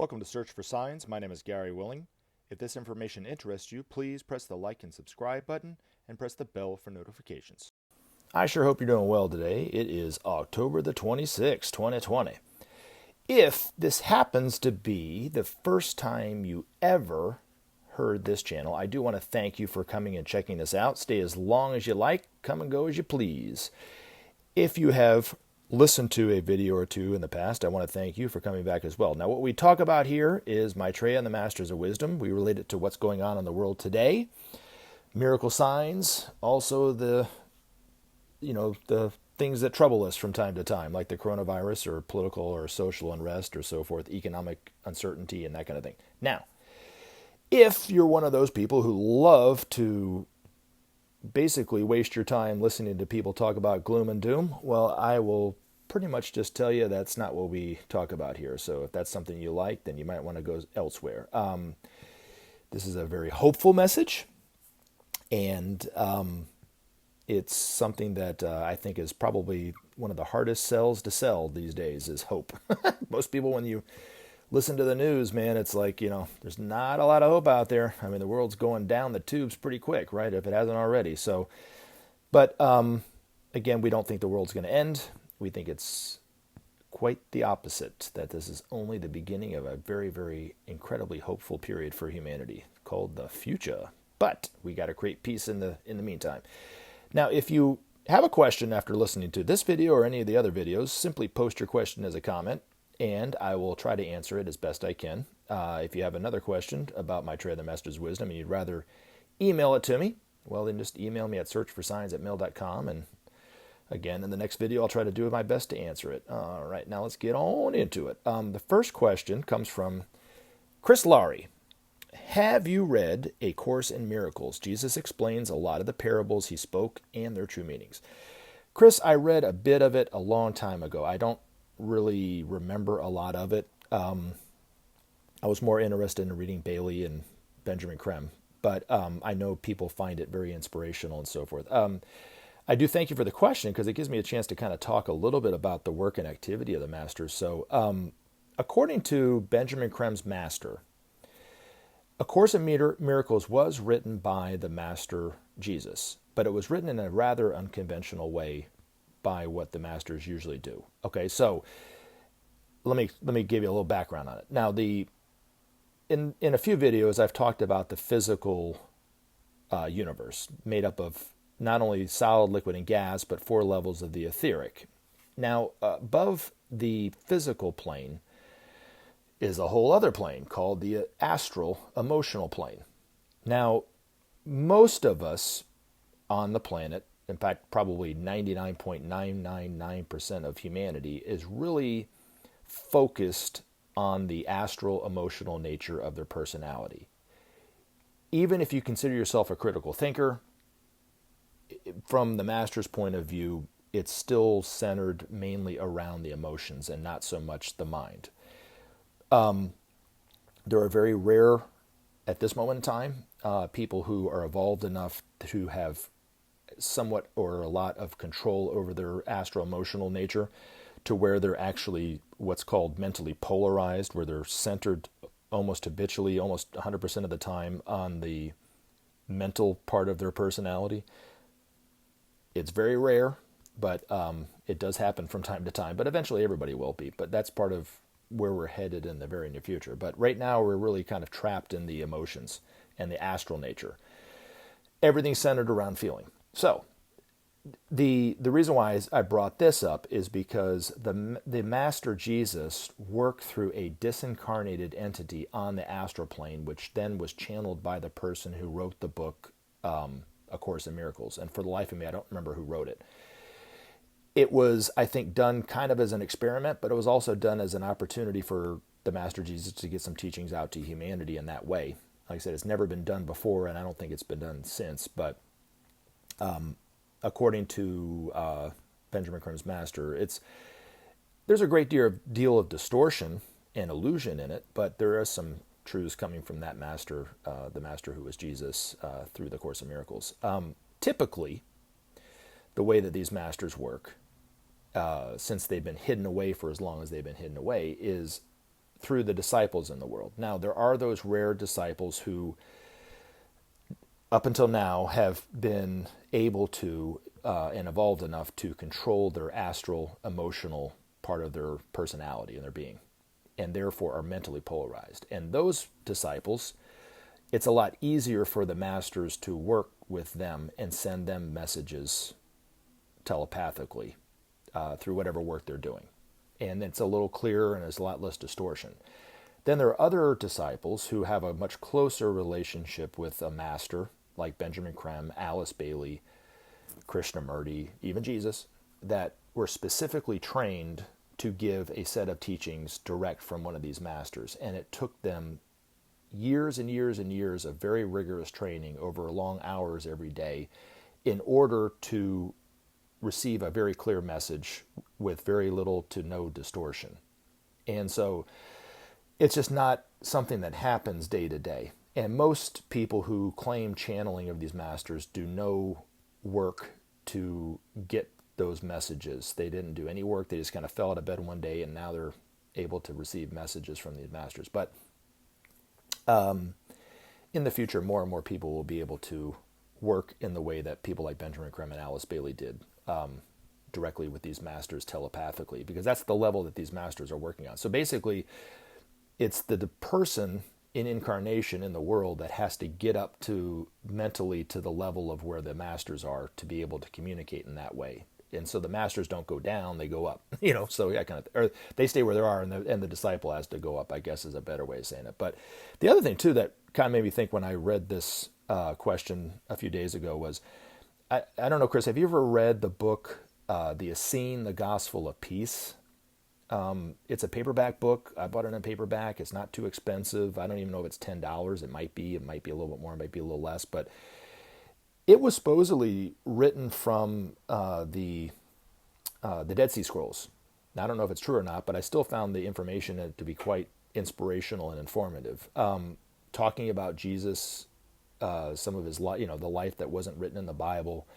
Welcome to Search for Signs. My name is Gary Willing. If this information interests you, please press the like and subscribe button and press the bell for notifications. I sure hope you're doing well today. It is October the 26th, 2020. If this happens to be the first time you ever heard this channel, I do want to thank you for coming and checking this out. Stay as long as you like, come and go as you please. If you have listened to a video or two in the past, I want to thank you for coming back as well. Now, what we talk about here is Maitreya and the Masters of Wisdom. We relate it to what's going on in the world today, miracle signs, also the things that trouble us from time to time, like the coronavirus or political or social unrest or so forth, economic uncertainty and that kind of thing. Now, if you're one of those people who love to basically waste your time listening to people talk about gloom and doom, well, I will pretty much just tell you that's not what we talk about here. So if that's something you like, then you might want to go elsewhere. This is a very hopeful message, and it's something that I think is probably one of the hardest sells to sell these days is hope. Most people, when you listen to the news, man, it's like, there's not a lot of hope out there. I mean, the world's going down the tubes pretty quick, right? If it hasn't already. So, but again, we don't think the world's going to end. We think it's quite the opposite, that this is only the beginning of a very, very incredibly hopeful period for humanity called the future. But we got to create peace in the meantime. Now, if you have a question after listening to this video or any of the other videos, simply post your question as a comment, and I will try to answer it as best I can. If you have another question about Maitreya the Master's Wisdom and you'd rather email it to me, well, then just email me at searchforsigns@mail.com, and again, in the next video, I'll try to do my best to answer it. All right, now let's get on into it. The first question comes from Chris Laurie. Have you read A Course in Miracles? Jesus explains a lot of the parables he spoke and their true meanings. Chris, I read a bit of it a long time ago. I don't really remember a lot of it. I was more interested in reading Bailey and Benjamin Creme, but I know people find it very inspirational and so forth. I do thank you for the question because it gives me a chance to kind of talk a little bit about the work and activity of the Masters. So according to Benjamin Creme's master, A Course in Miracles was written by the Master Jesus, but it was written in a rather unconventional way by what the Masters usually do. Okay, so let me give you a little background on it. Now, in a few videos, I've talked about the physical universe made up of not only solid, liquid, and gas, but 4 levels of the etheric. Now, above the physical plane is a whole other plane called the astral emotional plane. Now, most of us on the planet, in fact, probably 99.999% of humanity, is really focused on the astral emotional nature of their personality. Even if you consider yourself a critical thinker, from the Master's point of view, it's still centered mainly around the emotions and not so much the mind. There are very rare, at this moment in time, people who are evolved enough to have somewhat or a lot of control over their astro-emotional nature to where they're actually what's called mentally polarized, where they're centered almost habitually, almost 100% of the time on the mental part of their personality. It's very rare, but it does happen from time to time. But eventually everybody will be. But that's part of where we're headed in the very near future. But right now we're really kind of trapped in the emotions and the astral nature. Everything's centered around feeling. So the reason why I brought this up is because the Master Jesus worked through a disincarnated entity on the astral plane, which then was channeled by the person who wrote the book, A Course in Miracles. And for the life of me, I don't remember who wrote it. It was, I think, done kind of as an experiment, but it was also done as an opportunity for the Master Jesus to get some teachings out to humanity in that way. Like I said, it's never been done before, and I don't think it's been done since. But according to Benjamin Creme's master, there's a great deal of distortion and illusion in it, but there are some truths coming from that master, the master who was Jesus, through the Course in Miracles. Typically, the way that these masters work, since they've been hidden away for as long as they've been hidden away, is through the disciples in the world. Now, there are those rare disciples who, up until now, have been able to and evolved enough to control their astral, emotional part of their personality and their being, and therefore are mentally polarized. And those disciples, it's a lot easier for the masters to work with them and send them messages telepathically through whatever work they're doing. And it's a little clearer and there's a lot less distortion. Then there are other disciples who have a much closer relationship with a master, like Benjamin Creme, Alice Bailey, Krishnamurti, even Jesus, that were specifically trained to give a set of teachings direct from one of these masters. And it took them years and years and years of very rigorous training over long hours every day in order to receive a very clear message with very little to no distortion. And so it's just not something that happens day to day. And most people who claim channeling of these masters do no work to get those messages. They didn't do any work. They just kind of fell out of bed one day and now they're able to receive messages from these masters. But in the future, more and more people will be able to work in the way that people like Benjamin Creme and Alice Bailey did, directly with these masters telepathically, because that's the level that these masters are working on. So basically, it's the person in incarnation in the world that has to get up to mentally to the level of where the masters are to be able to communicate in that way. And so the masters don't go down, they go up, so yeah, or they stay where they are and the disciple has to go up, I guess is a better way of saying it. But the other thing too that kind of made me think when I read this question a few days ago was, I don't know, Chris, have you ever read the book, The Essene, The Gospel of Peace? It's a paperback book. I bought it in a paperback. It's not too expensive. I don't even know if it's $10. It might be a little bit more, it might be a little less, but it was supposedly written from the Dead Sea Scrolls. Now, I don't know if it's true or not, but I still found the information to be quite inspirational and informative. Talking about Jesus, some of his life, the life that wasn't written in the Bible,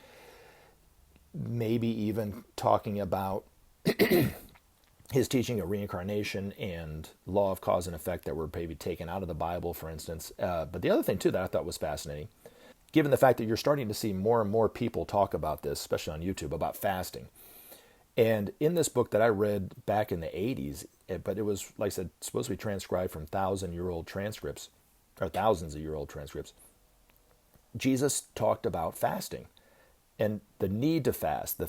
maybe even talking about his teaching of reincarnation and law of cause and effect that were maybe taken out of the Bible, for instance. But the other thing, too, that I thought was fascinating, given the fact that you're starting to see more and more people talk about this, especially on YouTube, about fasting. And in this book that I read back in the 80s, but it was, like I said, supposed to be transcribed from thousands-of-year-old transcripts, Jesus talked about fasting and the need to fast,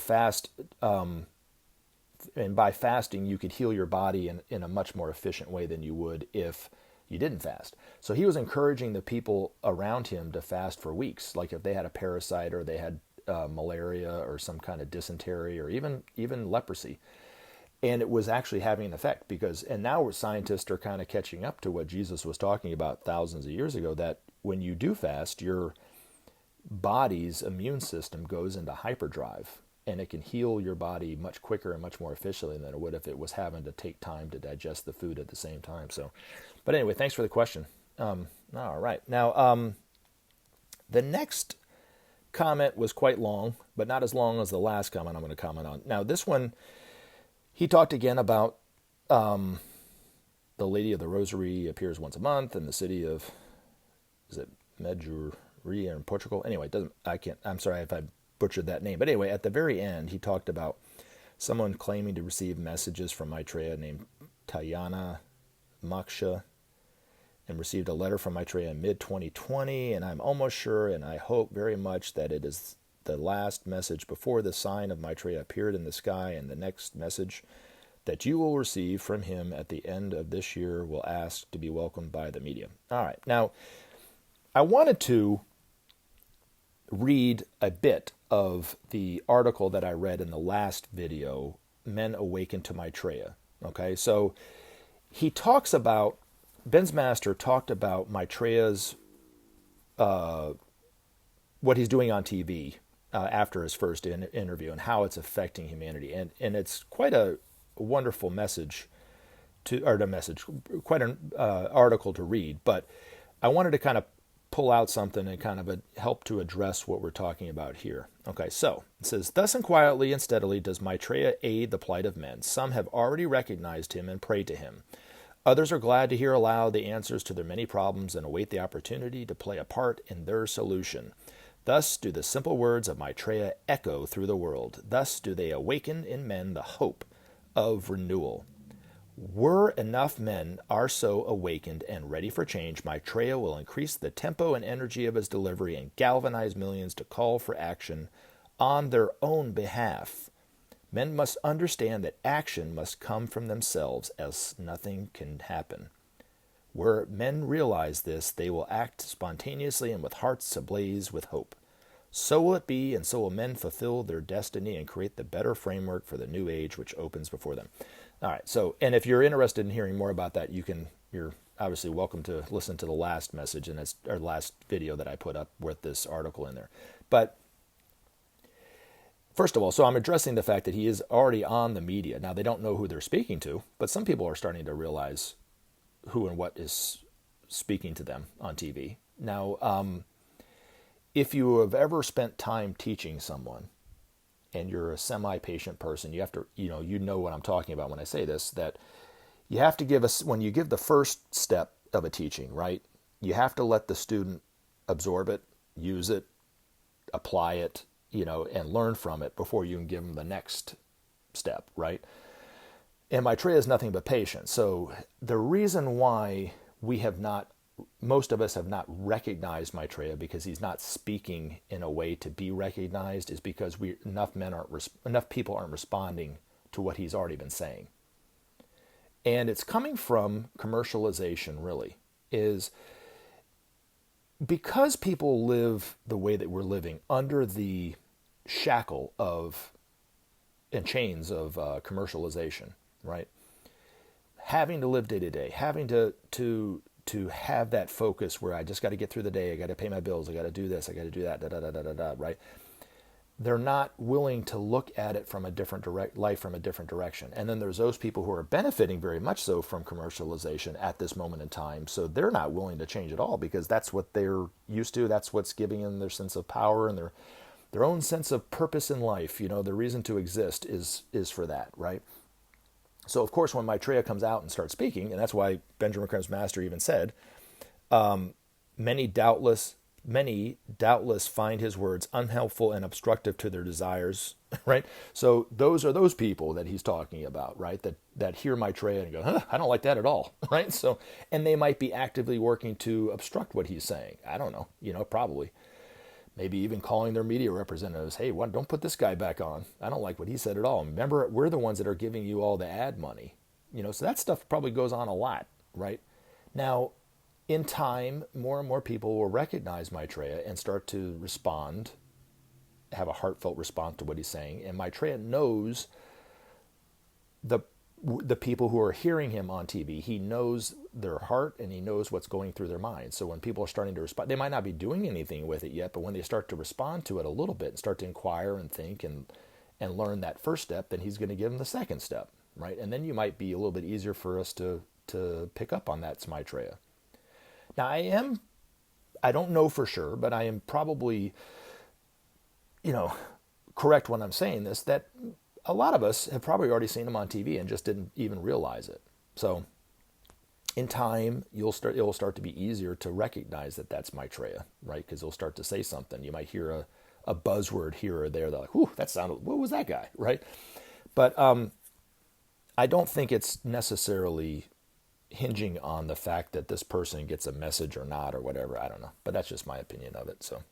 and by fasting, you could heal your body in a much more efficient way than you would if you didn't fast. So he was encouraging the people around him to fast for weeks, like if they had a parasite or they had malaria or some kind of dysentery or even leprosy. And it was actually having an effect and now scientists are kind of catching up to what Jesus was talking about thousands of years ago, that when you do fast, your body's immune system goes into hyperdrive. And it can heal your body much quicker and much more efficiently than it would if it was having to take time to digest the food at the same time. So, but anyway, thanks for the question. All right. Now, the next comment was quite long, but not as long as the last comment I'm going to comment on. Now, this one, he talked again about the Lady of the Rosary appears once a month in the city of, is it Maitreya in Portugal? Anyway, I'm sorry if I butchered that name. But anyway, at the very end, he talked about someone claiming to receive messages from Maitreya named Tayana Moksha and received a letter from Maitreya in mid-2020, and I'm almost sure and I hope very much that it is the last message before the sign of Maitreya appeared in the sky, and the next message that you will receive from him at the end of this year will ask to be welcomed by the medium. All right. Now, I wanted to read a bit of the article that I read in the last video, Men Awaken to Maitreya. Okay, so he talks about, Ben's master talked about Maitreya's, what he's doing on TV after his first interview and how it's affecting humanity. And it's quite a wonderful message quite an article to read, but I wanted to kind of pull out something and kind of help to address what we're talking about here. Okay, so it says, thus and quietly and steadily does Maitreya aid the plight of men. Some have already recognized him and prayed to him. Others are glad to hear aloud the answers to their many problems and await the opportunity to play a part in their solution. Thus do the simple words of Maitreya echo through the world. Thus do they awaken in men the hope of renewal. Were enough men are so awakened and ready for change, Maitreya will increase the tempo and energy of his delivery and galvanize millions to call for action on their own behalf. Men must understand that action must come from themselves, else nothing can happen. Where men realize this, they will act spontaneously and with hearts ablaze with hope. So will it be, and so will men fulfill their destiny and create the better framework for the new age which opens before them. All right, so, and if you're interested in hearing more about that, you're obviously welcome to listen to the last message, and it's our last video that I put up with this article in there. But first of all, so I'm addressing the fact that he is already on the media. Now, they don't know who they're speaking to, but some people are starting to realize who and what is speaking to them on TV. Now, if you have ever spent time teaching someone, and you're a semi-patient person, you have to, you know what I'm talking about when I say this, that you have to give us, when you give the first step of a teaching, right, you have to let the student absorb it, use it, apply it, and learn from it before you can give them the next step, right? And Maitreya is nothing but patience. So the reason why most of us have not recognized Maitreya because he's not speaking in a way to be recognized is because enough people aren't responding to what he's already been saying. And it's coming from commercialization, really, is because people live the way that we're living under the shackle of and chains of commercialization, right? Having to live day to day, having to have that focus where I just got to get through the day, I got to pay my bills, I got to do this, I got to do that, right? They're not willing to look at it from a different life from a different direction. And then there's those people who are benefiting very much so from commercialization at this moment in time. So they're not willing to change at all because that's what they're used to. That's what's giving them their sense of power and their own sense of purpose in life. The reason to exist is for that, right? So, of course, when Maitreya comes out and starts speaking, and that's why Benjamin Creme's master even said, many doubtless find his words unhelpful and obstructive to their desires, right? So those are those people that he's talking about, right? That hear Maitreya and go, I don't like that at all, right? So, and they might be actively working to obstruct what he's saying. I don't know, probably. Maybe even calling their media representatives, hey, don't put this guy back on. I don't like what he said at all. Remember, we're the ones that are giving you all the ad money. So that stuff probably goes on a lot, right? Now, in time, more and more people will recognize Maitreya and start to respond, have a heartfelt response to what he's saying. And Maitreya knows the people who are hearing him on TV. He knows their heart and he knows what's going through their minds. So when people are starting to respond, they might not be doing anything with it yet, but when they start to respond to it a little bit and start to inquire and think and learn that first step, then he's going to give them the second step, right? And then you might be a little bit easier for us to pick up on that Maitreya. Now I don't know for sure, but I am probably, correct when I'm saying this, that a lot of us have probably already seen him on TV and just didn't even realize it. So in time, it will start to be easier to recognize that that's Maitreya, right? Because he'll start to say something. You might hear a buzzword here or there. They're like, whew, what was that guy, right? But I don't think it's necessarily hinging on the fact that this person gets a message or not or whatever. I don't know. But that's just my opinion of it. So,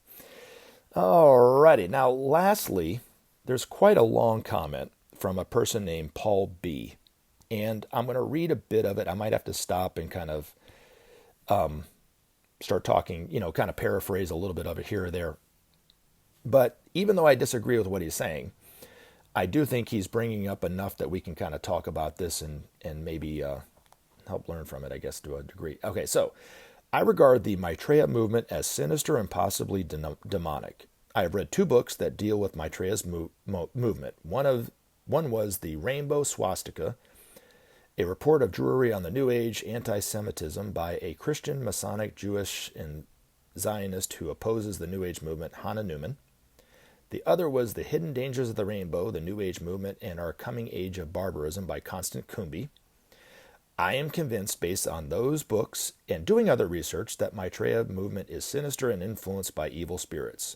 alrighty. Now, lastly, there's quite a long comment from a person named Paul B. And I'm going to read a bit of it. I might have to stop and kind of start talking, kind of paraphrase a little bit of it here or there. But even though I disagree with what he's saying, I do think he's bringing up enough that we can kind of talk about this and maybe help learn from it, I guess, to a degree. Okay, so I regard the Maitreya movement as sinister and possibly demonic. I have read 2 books that deal with Maitreya's movement. One was The Rainbow Swastika, a report of Drury on the New Age Antisemitism by a Christian, Masonic, Jewish, and Zionist who opposes the New Age movement, Hannah Newman. The other was The Hidden Dangers of the Rainbow, the New Age Movement, and Our Coming Age of Barbarism by Constant Kumbi. I am convinced, based on those books and doing other research, that Maitreya movement is sinister and influenced by evil spirits.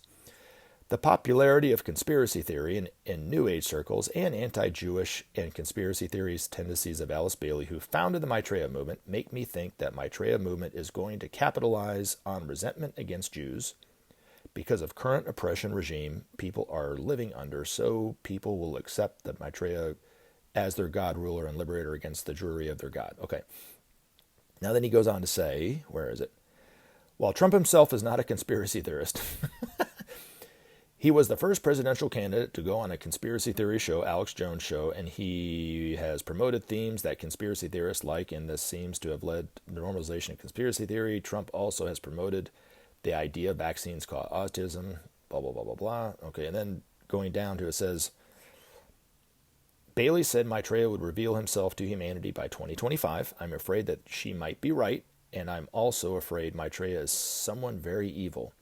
The popularity of conspiracy theory in New Age circles and anti-Jewish and conspiracy theories tendencies of Alice Bailey, who founded the Maitreya movement, make me think that Maitreya movement is going to capitalize on resentment against Jews because of current oppression regime people are living under, so people will accept that Maitreya as their God, ruler, and liberator against the Jewry of their God. Okay. Now then he goes on to say, where is it? While Trump himself is not a conspiracy theorist, he was the first presidential candidate to go on a conspiracy theory show, Alex Jones show, and he has promoted themes that conspiracy theorists like, and this seems to have led to the normalization of conspiracy theory. Trump also has promoted the idea vaccines cause autism, blah, blah, blah, blah, blah. Okay, and then going down to it says, Bailey said Maitreya would reveal himself to humanity by 2025. I'm afraid that she might be right, and I'm also afraid Maitreya is someone very evil.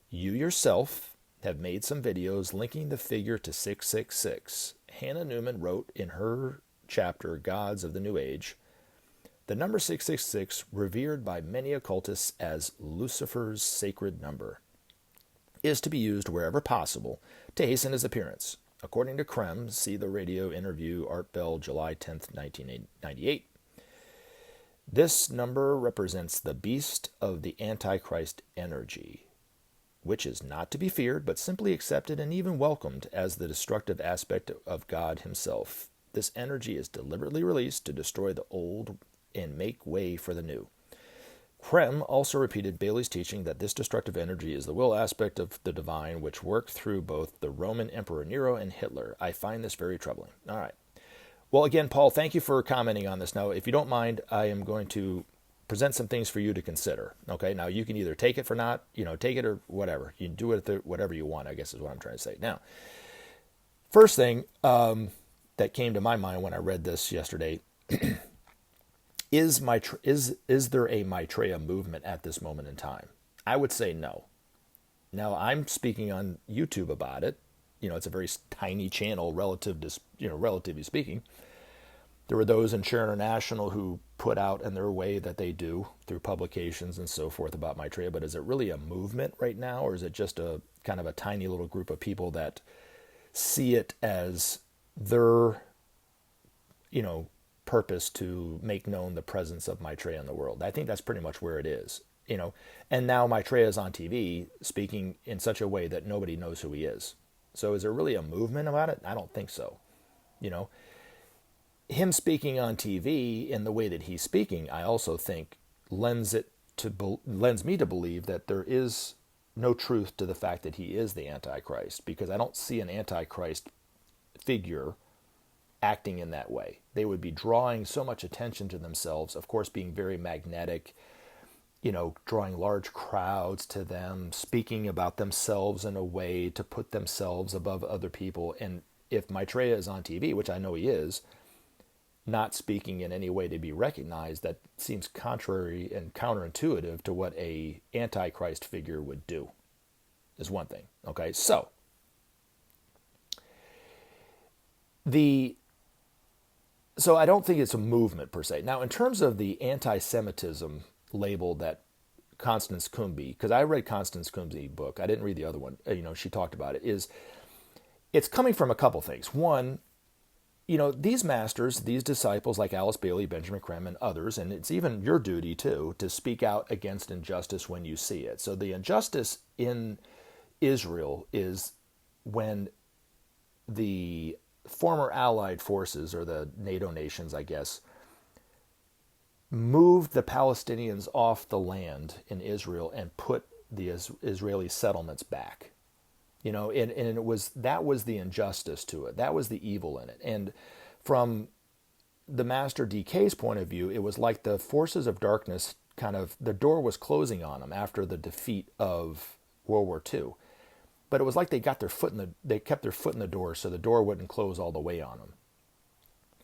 You yourself have made some videos linking the figure to 666. Hannah Newman wrote in her chapter, Gods of the New Age, the number 666, revered by many occultists as Lucifer's sacred number, is to be used wherever possible to hasten his appearance. According to Creme, see the radio interview Art Bell, July 10th, 1998. This number represents the beast of the Antichrist energy, which is not to be feared, but simply accepted and even welcomed as the destructive aspect of God himself. This energy is deliberately released to destroy the old and make way for the new. Creme also repeated Bailey's teaching that this destructive energy is the will aspect of the divine, which worked through both the Roman Emperor Nero and Hitler. I find this very troubling. All right. Well, again, Paul, thank you for commenting on this. Now, if you don't mind, I am going to present some things for you to consider. Okay, now you can either take it for not, take it or whatever. You can do it whatever you want, I guess is what I'm trying to say. Now, first thing that came to my mind when I read this yesterday, is there a Maitreya movement at this moment in time? I would say no. Now, I'm speaking on YouTube about it. It's a very tiny channel relatively speaking. There were those in Share International who put out in their way that they do through publications and so forth about Maitreya, but is it really a movement right now, or is it just a kind of a tiny little group of people that see it as their, purpose to make known the presence of Maitreya in the world? I think that's pretty much where it is, And now Maitreya is on TV speaking in such a way that nobody knows who he is. So is there really a movement about it? I don't think so. Him speaking on TV in the way that he's speaking, I also think lends me to believe that there is no truth to the fact that he is the Antichrist, because I don't see an Antichrist figure acting in that way. They would be drawing so much attention to themselves, of course, being very magnetic, drawing large crowds to them, speaking about themselves in a way to put themselves above other people. And if Maitreya is on TV, which I know he is, not speaking in any way to be recognized, that seems contrary and counterintuitive to what a Antichrist figure would do, is one thing. Okay, so I don't think it's a movement per se. Now, in terms of the anti-Semitism label that Constance Kumby, because I read Constance Kumby's book, I didn't read the other one, she talked about it, it's coming from a couple things. One, these masters, these disciples like Alice Bailey, Benjamin Creme, and others, and it's even your duty too, to speak out against injustice when you see it. So the injustice in Israel is when the former Allied forces, or the NATO nations, I guess, moved the Palestinians off the land in Israel and put the Israeli settlements back. And that was the injustice to it. That was the evil in it. And from the Master DK's point of view, it was like the forces of darkness the door was closing on them after the defeat of World War II. But it was like they kept their foot in the door, so the door wouldn't close all the way on them.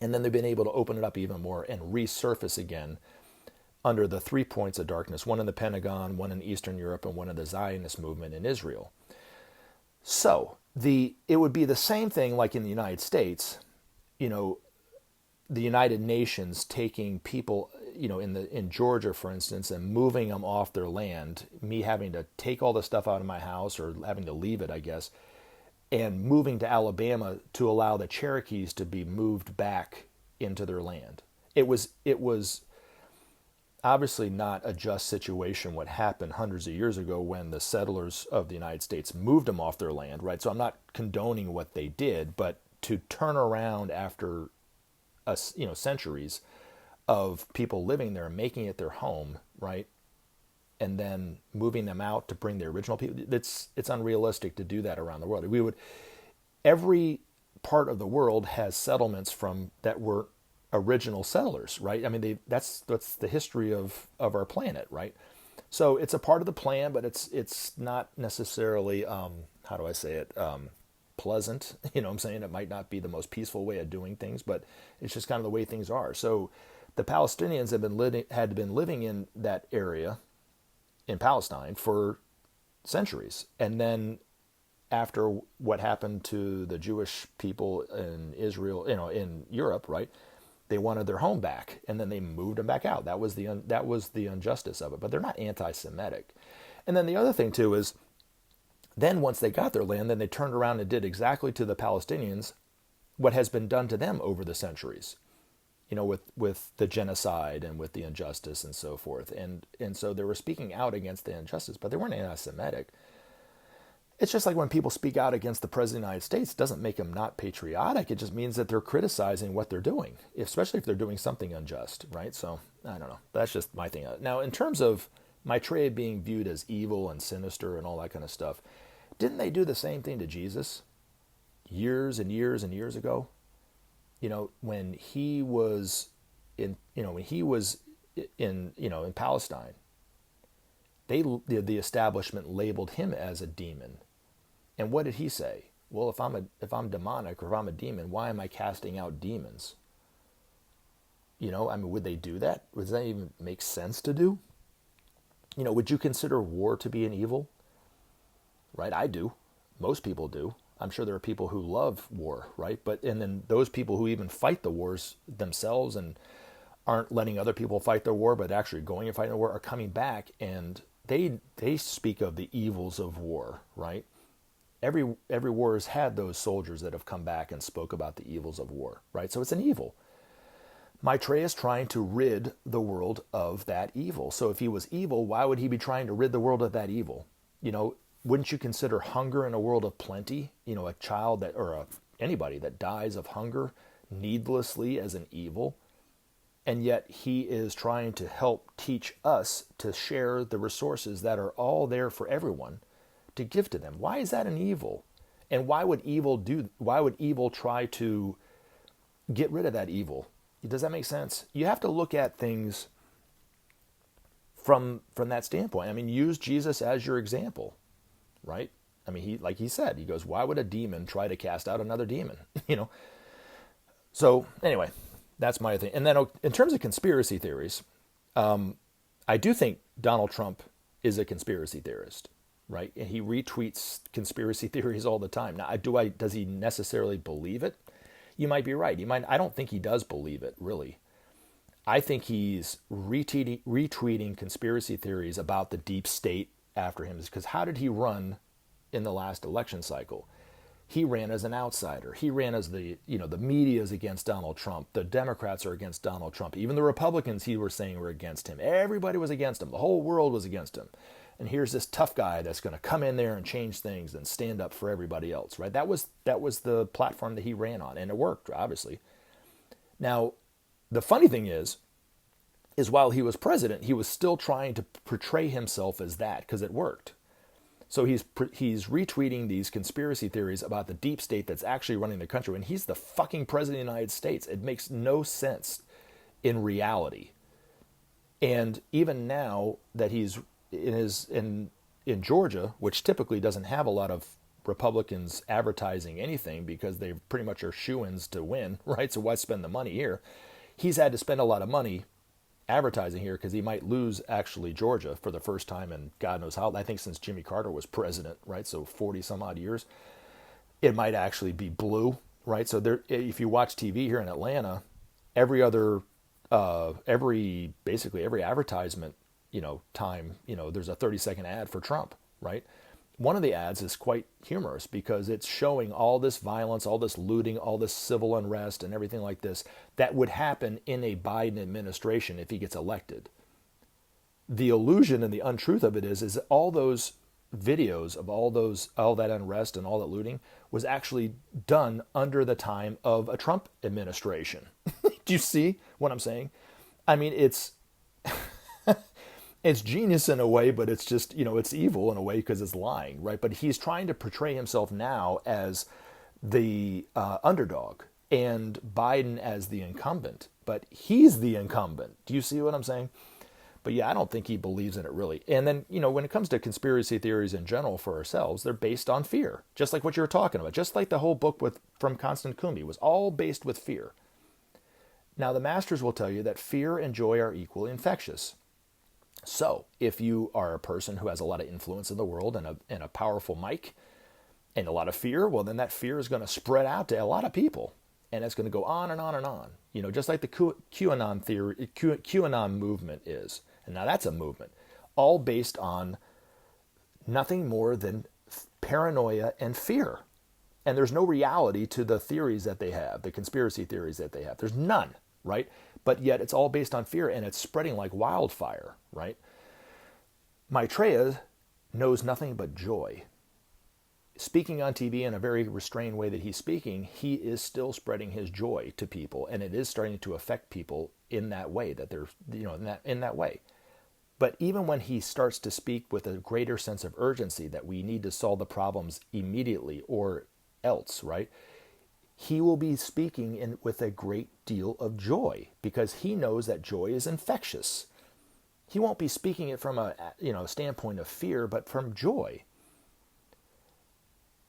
And then they've been able to open it up even more and resurface again under the 3 points of darkness, one in the Pentagon, one in Eastern Europe, and one in the Zionist movement in Israel. So it would be the same thing like in the United States. the United Nations taking people, in Georgia, for instance, and moving them off their land, me having to take all the stuff out of my house or having to leave it, I guess, and moving to Alabama to allow the Cherokees to be moved back into their land. It was obviously not a just situation what happened hundreds of years ago when the settlers of the United States moved them off their land, right? So I'm not condoning what they did, but to turn around after centuries of people living there, making it their home, right? And then moving them out to bring the original people, it's unrealistic to do that around the world. Every part of the world has settlements from that were original settlers, right? I mean, that's the history of our planet, right? So it's a part of the plan, but it's not necessarily how do I say it, pleasant. You know what I'm saying? It might not be the most peaceful way of doing things, but it's just kind of the way things are. So the Palestinians had been living in that area in Palestine for centuries, and then after what happened to the Jewish people in Israel, in Europe, right? They wanted their home back, and then they moved them back out. That was the injustice of it. But they're not anti-Semitic. And then the other thing too is, then once they got their land, then they turned around and did exactly to the Palestinians what has been done to them over the centuries, with the genocide and with the injustice and so forth. And so they were speaking out against the injustice, but they weren't anti-Semitic. It's just like when people speak out against the President of the United States, it doesn't make them not patriotic. It just means that they're criticizing what they're doing, especially if they're doing something unjust, right? So, I don't know. That's just my thing. Now, in terms of Maitreya being viewed as evil and sinister and all that kind of stuff, didn't they do the same thing to Jesus years and years and years ago? When he was in Palestine, the establishment labeled him as a demon. And what did he say? Well, if I'm demonic or if I'm a demon, why am I casting out demons? Would they do that? Does that even make sense to do? Would you consider war to be an evil? Right? I do. Most people do. I'm sure there are people who love war, right? And then those people who even fight the wars themselves and aren't letting other people fight the war, but actually going and fighting the war, are coming back, and they speak of the evils of war, right? Every war has had those soldiers that have come back and spoke about the evils of war, right? So it's an evil. Maitreya is trying to rid the world of that evil. So if he was evil, why would he be trying to rid the world of that evil? Wouldn't you consider hunger in a world of plenty, a child anybody that dies of hunger needlessly as an evil? And yet he is trying to help teach us to share the resources that are all there for everyone to give to them. Why is that an evil? And why would evil try to get rid of that evil? Does that make sense? You have to look at things from that standpoint. I mean, use Jesus as your example, right? I mean, he said, he goes, why would a demon try to cast out another demon? So anyway, that's my thing. And then in terms of conspiracy theories, I do think Donald Trump is a conspiracy theorist, right? And he retweets conspiracy theories all the time. Now, does he necessarily believe it? You might be right. I don't think he does believe it, really. I think he's retweeting conspiracy theories about the deep state after him. Because how did he run in the last election cycle? He ran as an outsider. He ran as the media is against Donald Trump. The Democrats are against Donald Trump. Even the Republicans, he was saying, were against him. Everybody was against him. The whole world was against him. And here's this tough guy that's going to come in there and change things and stand up for everybody else, right? That was the platform that he ran on, and it worked, obviously. Now, the funny thing is while he was president, he was still trying to portray himself as that because it worked. So he's retweeting these conspiracy theories about the deep state that's actually running the country, and he's the fucking president of the United States. It makes no sense in reality. And even now that he's in Georgia, which typically doesn't have a lot of Republicans advertising anything because they pretty much are shoo-ins to win, right? So why spend the money here? He's had to spend a lot of money advertising here because he might lose actually Georgia for the first time in God knows how. I think since Jimmy Carter was president, right? So 40 some odd years, it might actually be blue, right? So if you watch TV here in Atlanta, every other, basically every advertisement, time, there's a 30-second ad for Trump, right? One of the ads is quite humorous because it's showing all this violence, all this looting, all this civil unrest and everything like this that would happen in a Biden administration if he gets elected. The illusion and the untruth of it is all those videos of all that unrest and all that looting was actually done under the time of a Trump administration. Do you see what I'm saying? I mean, it's it's genius in a way, but it's just, it's evil in a way because it's lying, right? But he's trying to portray himself now as the underdog and Biden as the incumbent, but he's the incumbent. Do you see what I'm saying? But yeah, I don't think he believes in it really. And then, when it comes to conspiracy theories in general for ourselves, they're based on fear, just like what you were talking about, just like the whole book from Constant Kumbi was all based with fear. Now, the masters will tell you that fear and joy are equally infectious. So if you are a person who has a lot of influence in the world and a powerful mic and a lot of fear, well, then that fear is going to spread out to a lot of people. And it's going to go on and on and on. Just like the QAnon theory, QAnon movement is. And now that's a movement, all based on nothing more than paranoia and fear. And there's no reality to the theories that they have, the conspiracy theories that they have. There's none, right? But yet it's all based on fear, and it's spreading like wildfire, right? Maitreya knows nothing but joy. Speaking on TV in a very restrained way that he's speaking, he is still spreading his joy to people, and it is starting to affect people in that way, that they're, in that way. But even when he starts to speak with a greater sense of urgency that we need to solve the problems immediately or else, right? He will be speaking with a great deal of joy because he knows that joy is infectious. He won't be speaking it from a standpoint of fear, but from joy.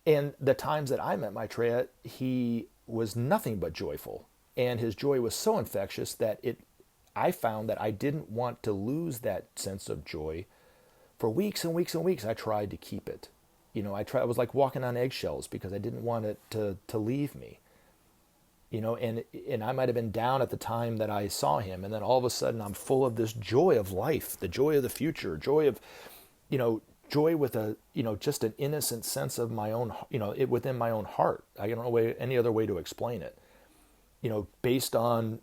And the times that I met Maitreya, he was nothing but joyful. And his joy was so infectious that I found that I didn't want to lose that sense of joy for weeks and weeks and weeks. I tried to keep it. I was like walking on eggshells because I didn't want it to leave me. And I might have been down at the time that I saw him. And then all of a sudden I'm full of this joy of life, the joy of the future, joy of, joy with a, just an innocent sense of my own, it within my own heart. I don't know any other way to explain it, based on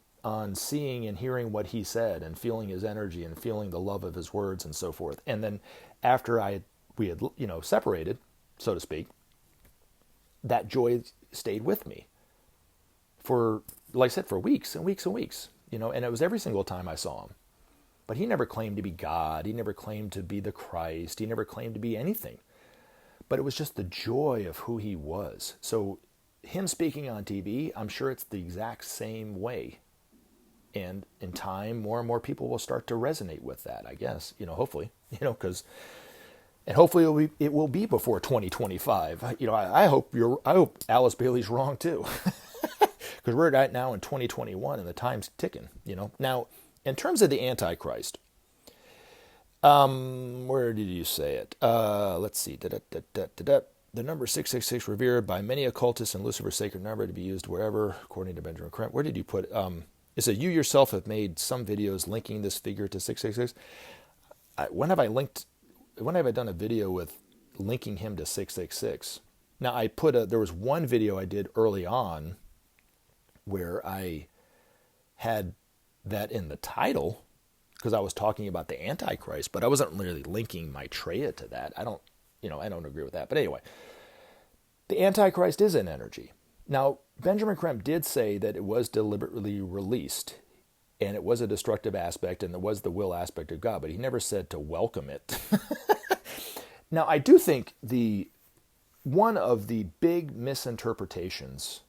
seeing and hearing what he said and feeling his energy and feeling the love of his words and so forth. And then after we had separated, so to speak, that joy stayed with me for, like I said, for weeks and weeks and weeks, and it was every single time I saw him. But he never claimed to be God. He never claimed to be the Christ. He never claimed to be anything. But it was just the joy of who he was. So him speaking on TV, I'm sure it's the exact same way. And in time, more and more people will start to resonate with that, I guess, hopefully, and hopefully it will be before 2025. I hope Alice Bailey's wrong too, because we're right now in 2021 and the time's ticking, Now, in terms of the Antichrist, where did you say it? Let's see. The number 666 revered by many occultists and Lucifer's sacred number to be used wherever, according to Benjamin Creme. Where did you put it? It said, you yourself have made some videos linking this figure to 666. When have I done a video with linking him to 666? Now, there was one video I did early on where I had that in the title because I was talking about the Antichrist, but I wasn't really linking Maitreya to that. I don't agree with that. But anyway, the Antichrist is an energy. Now, Benjamin Creme did say that it was deliberately released, and it was a destructive aspect, and there was the will aspect of God, but he never said to welcome it. Now, I do think one of the big misinterpretations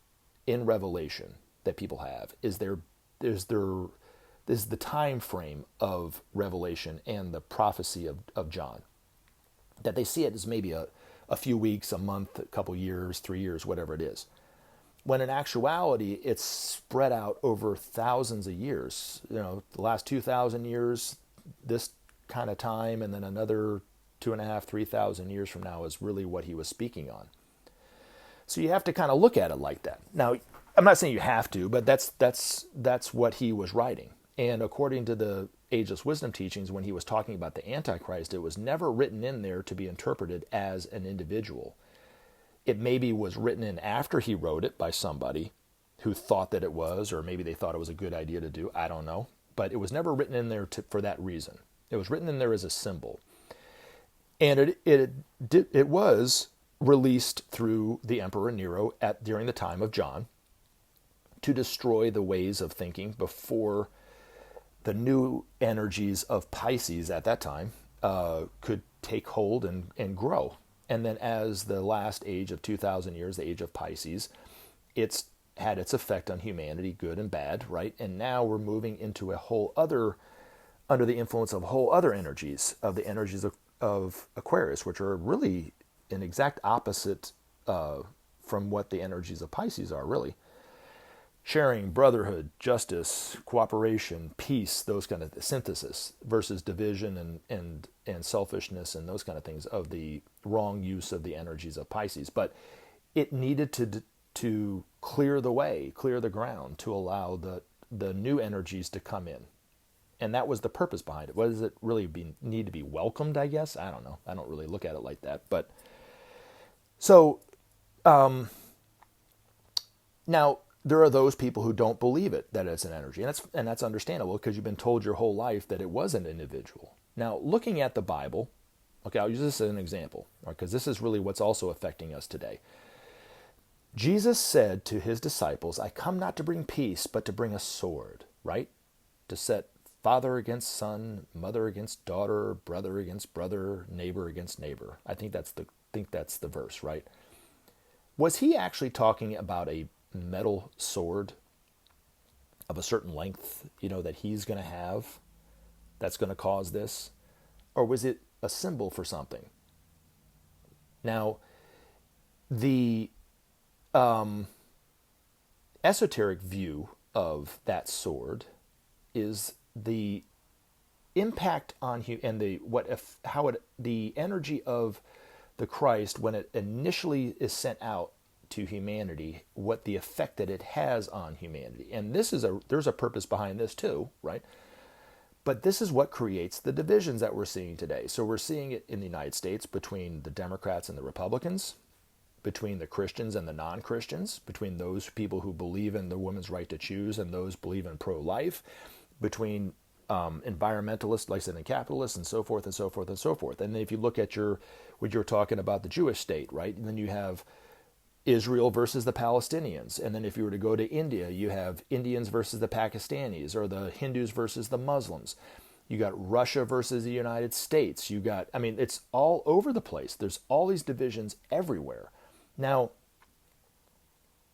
in Revelation that people have is the time frame of Revelation and the prophecy of John. That they see it as maybe a few weeks, a month, a couple years, 3 years, whatever it is. When in actuality, it's spread out over thousands of years. The last 2,000 years, this kind of time, and then another 2,500, 3,000 years from now is really what he was speaking on. So you have to kind of look at it like that. Now, I'm not saying you have to, but that's what he was writing. And according to the Ageless Wisdom teachings, when he was talking about the Antichrist, it was never written in there to be interpreted as an individual. It maybe was written in after he wrote it by somebody who thought that it was, or maybe they thought it was a good idea to do. I don't know. But it was never written in there for that reason. It was written in there as a symbol. And it was released through the Emperor Nero during the time of John to destroy the ways of thinking before the new energies of Pisces at that time could take hold and grow. And then as the last age of 2,000 years, the age of Pisces, it's had its effect on humanity, good and bad, right? And now we're moving into a whole other, under the influence of whole other energies, of the energies of Aquarius, which are really an exact opposite from what the energies of Pisces are, really. Sharing, brotherhood, justice, cooperation, peace, those kind of synthesis versus division and selfishness and those kind of things of the wrong use of the energies of Pisces. But it needed to clear the way, clear the ground to allow the new energies to come in. And that was the purpose behind it. What does it really need to be welcomed, I guess? I don't know. I don't really look at it like that. But so now there are those people who don't believe it, that it's an energy. And that's understandable because you've been told your whole life that it was an individual. Now, looking at the Bible, okay, I'll use this as an example, because this is really what's also affecting us today. Jesus said to his disciples, I come not to bring peace, but to bring a sword, right? To set father against son, mother against daughter, brother against brother, neighbor against neighbor. I think that's the verse, right? Was he actually talking about a metal sword of a certain length, that he's going to have that's going to cause this? Or was it a symbol for something? Now, the esoteric view of that sword is the impact on the energy of the Christ when it initially is sent out to humanity, what the effect that it has on humanity. And there's a purpose behind this too, right? But this is what creates the divisions that we're seeing today. So we're seeing it in the United States between the Democrats and the Republicans, between the Christians and the non-Christians, between those people who believe in the woman's right to choose and those believe in pro-life, between environmentalists, like I said, and capitalists, and so forth and so forth and so forth. And then if you look at what you're talking about, the Jewish state, right? And then you have Israel versus the Palestinians. And then if you were to go to India, you have Indians versus the Pakistanis, or the Hindus versus the Muslims. You got Russia versus the United States. It's all over the place. There's all these divisions everywhere. Now,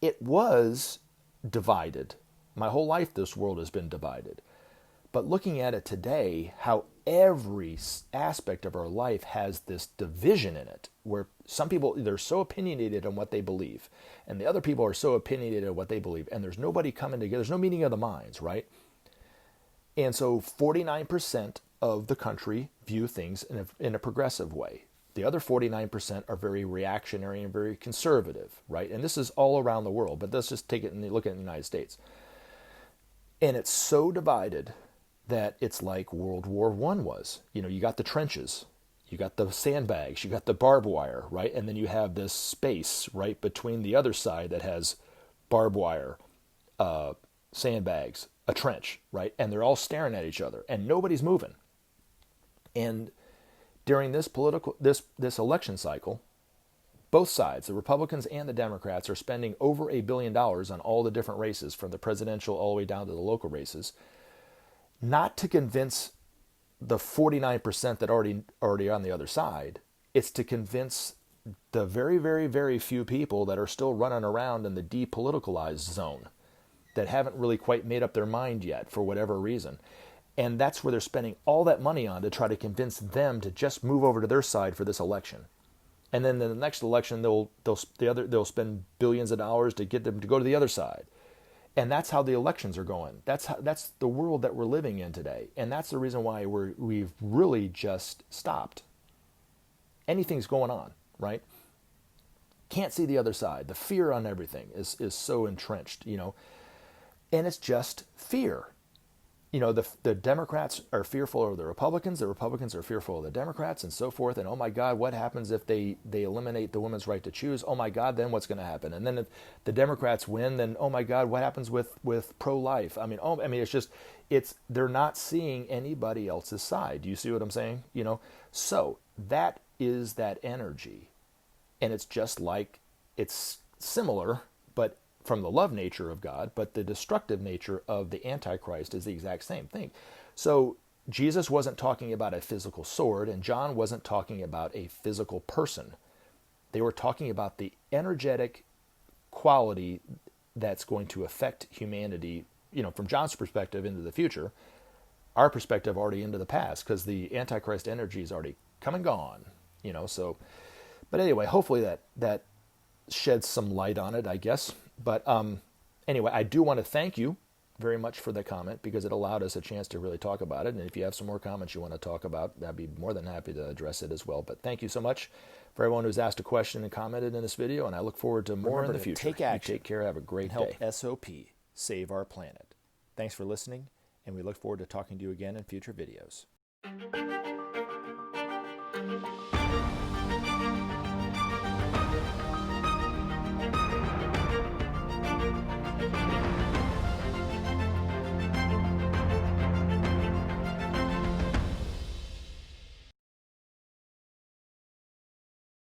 it was divided. My whole life, this world has been divided. But looking at it today, how every aspect of our life has this division in it, where some people, they're so opinionated on what they believe, and the other people are so opinionated on what they believe, and there's nobody coming together. There's no meeting of the minds, right? And so 49% of the country view things in a progressive way. The other 49% are very reactionary and very conservative, right? And this is all around the world, but let's just take it and look at the United States. And it's so divided that it's like World War I was. You got the trenches, you got the sandbags, you got the barbed wire, right? And then you have this space right between the other side that has barbed wire, sandbags, a trench, right? And they're all staring at each other and nobody's moving. And during this election cycle, both sides, the Republicans and the Democrats, are spending over $1 billion on all the different races, from the presidential all the way down to the local races, not to convince the 49% that already on the other side. It's to convince the very, very, very few people that are still running around in the depoliticalized zone, that haven't really quite made up their mind yet for whatever reason. And that's where they're spending all that money on, to try to convince them to just move over to their side for this election. And then in the next election, they'll spend billions of dollars to get them to go to the other side. And that's how the elections are going. That's the world that we're living in today. And that's the reason why we've really just stopped. Anything's going on, right? can't see the other side. The fear on everything is so entrenched, and it's just fear. The Democrats are fearful of the Republicans are fearful of the Democrats, and so forth. And oh my God, what happens if they eliminate the women's right to choose? Oh my God, then what's going to happen? And then if the Democrats win, then oh my God, what happens with pro-life? They're not seeing anybody else's side. Do you see what I'm saying? So that is that energy, and it's just like, it's similar, but from the love nature of God, but the destructive nature of the Antichrist is the exact same thing. So Jesus wasn't talking about a physical sword, and John wasn't talking about a physical person. They were talking about the energetic quality that's going to affect humanity, from John's perspective into the future, our perspective already into the past, because the Antichrist energy is already come and gone, so. But anyway, hopefully that sheds some light on it, I guess. But anyway, I do want to thank you very much for the comment, because it allowed us a chance to really talk about it. And if you have some more comments you want to talk about, I'd be more than happy to address it as well. But thank you so much for everyone who's asked a question and commented in this video, and I look forward to more in the future. Take action. Take care. Have a great day. Help SOP save our planet. Thanks for listening, and we look forward to talking to you again in future videos.